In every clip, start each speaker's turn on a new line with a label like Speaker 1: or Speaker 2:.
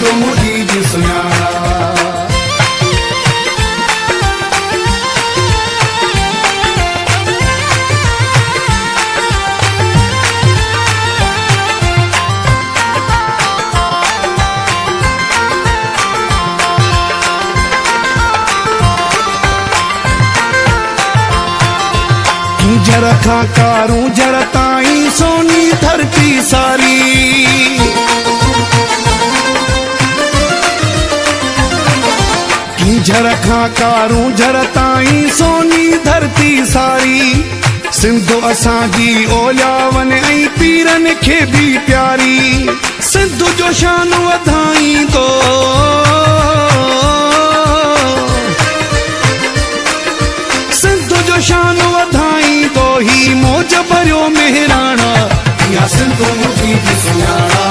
Speaker 1: सिंधु मुझी जी सुञाणा। झर खां कारूं झर ताईं सोनी धरती सारी, झर खां कारूं झर ताईं सोनी धरती सारी। सिंधु असांजी ओलिया वञे ऐं पीरनि खे बि प्यारी। सिंधु जो शान वधाईंदो, सिंधु जो शान वधाईंदो ही मौज भरियो मेहराणा। इहा सिंधु मुझी जी सुञाणा,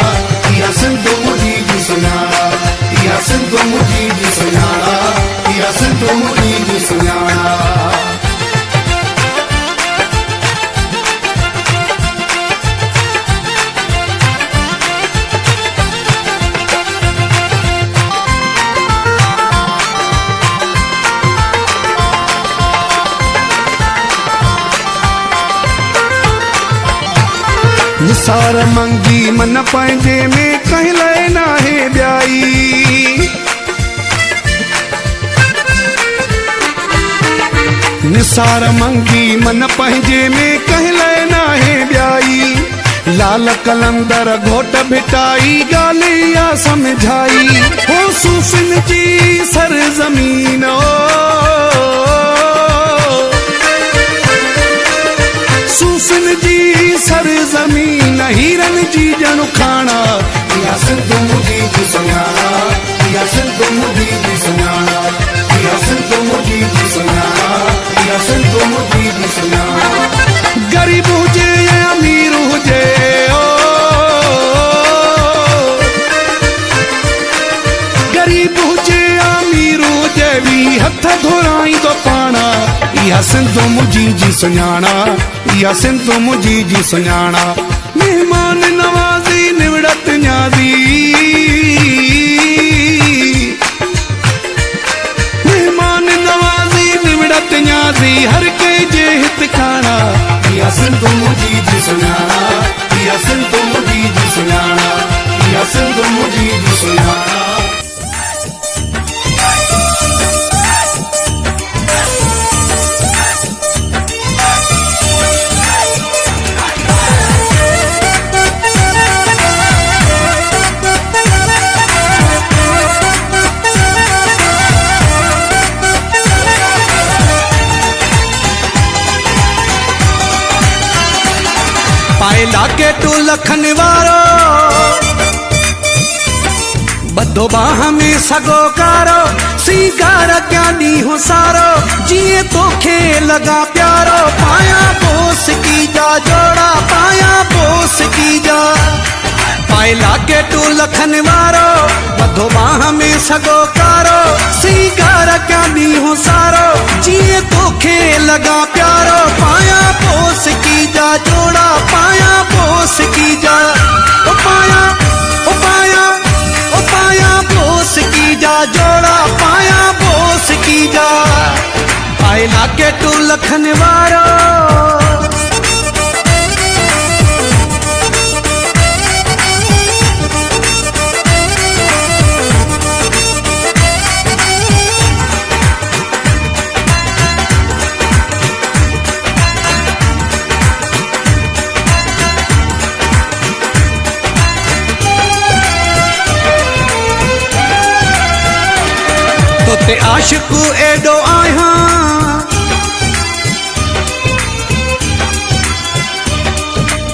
Speaker 1: इहा सिंधु मुझी जी सुञाणा, इहा सिंधु मुझी जी सुञाणा, इहा सिंधु मुझी जी सुञाणा। निसार मंगी मन पंहिंजे में कंहिं लाइ नाहे ॿियाई। निसार मंगी मन पंहिंजे में कंहिं लाइ नाहे ॿियाई। लाल कलंदर घोट भिटाई ॻाल्हि इहा सम्झाई। हो सूफ़िन जी सरज़मीन, सूफ़िन जी सरज़मीन, हीरन जी ॼण खाणा। इहा सिंधु मुझी जी सुञाणा, इहा सिंधु मुझी जी सुञाणा, इहा सिंधु मुझी जी सुञाणा, इहा सिंधु मुझी जी सुञाणा। गरीब हुजे या अमीर हुजे, गरीब हुजे या अमीर हुजे, वी हथ धोराईंदो पाणा। इहा सिंधु मुझी जी सुञाणा, इहा सिंधु मुझी जी सुञाणा। मेहमान नवाज़ी निवड़त न्याज़ी, मेहमान नवाज़ी निवड़त न्याज़ी, हर कंहिंजे हित खाणा। इहा सिंधु मुझी जी सुञाणा, इहा सिंधु मुझी जी सुञाणा, इहा सिंधु मुझी जी सुञाणा। लागे तू लखन वारो बधो बाह में सगो कारो। सिंगार क्या ॾींहुं सारो जीअं तोखे लॻा प्यारो। पाया बोस की जा जोड़ा, पाया बोस की जा। पाए लागे तू लखन वारो बधो बाह में सगो कारो। सिंगार क्या ॾींहुं सारो जीअं तोखे लॻा प्यारो। पाया बोस की जा जोड़ा, पाया बोस की जा। ओ पाया, ओ पाया, ओ पाया बोस की जा जोड़ा, पाया बोस की जा। पाए लागे तू लखन वारो। तोते आशिक़ु एॾो आहियां,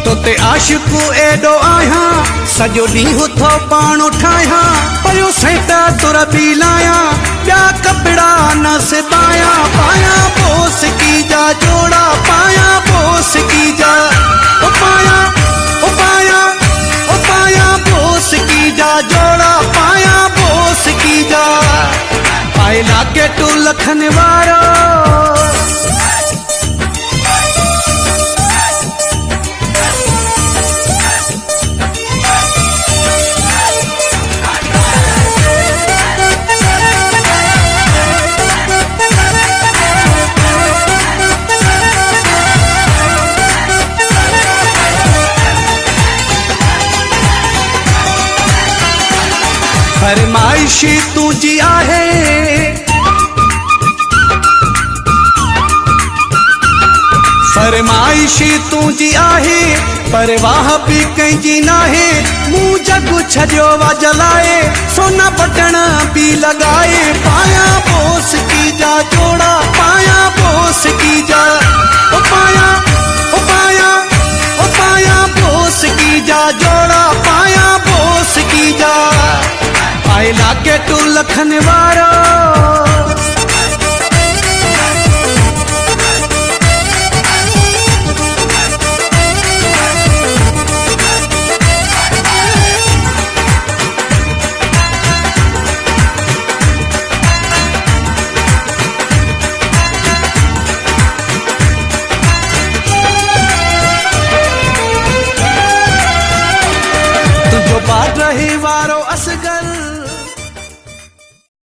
Speaker 1: तोते आशिक़ु एॾो आहियां। सॼो ॾींहुं थो पाण ठाहियां, पियो सेटा तुर बि लायां। ॿिया कपिड़ा न सिबाया, पाया बोस की जा जोड़ा, पाया बोस की जा। ओ पाया, ओ पाया, ओ पाया बोस की जा जोड़ा, पाया बोस की जा। पाए लागे तू लखन वारो। फरमाइशी तुझी आहे, फरमाइशी तुझी आहे, परवाह भी कंहिंजी नाहे। मूं जग छॾियो वा जलाए, सोना बटण भी लगाए। पाया बोस की जा जोड़ा, पाया बोस की जा, ओ पाया ओ पाया ओ पाया बोस की जा जोड़ा, पाया बोस की जा। आए लागे तू लखन वारो, तुझो बाट रहे वारो असगर।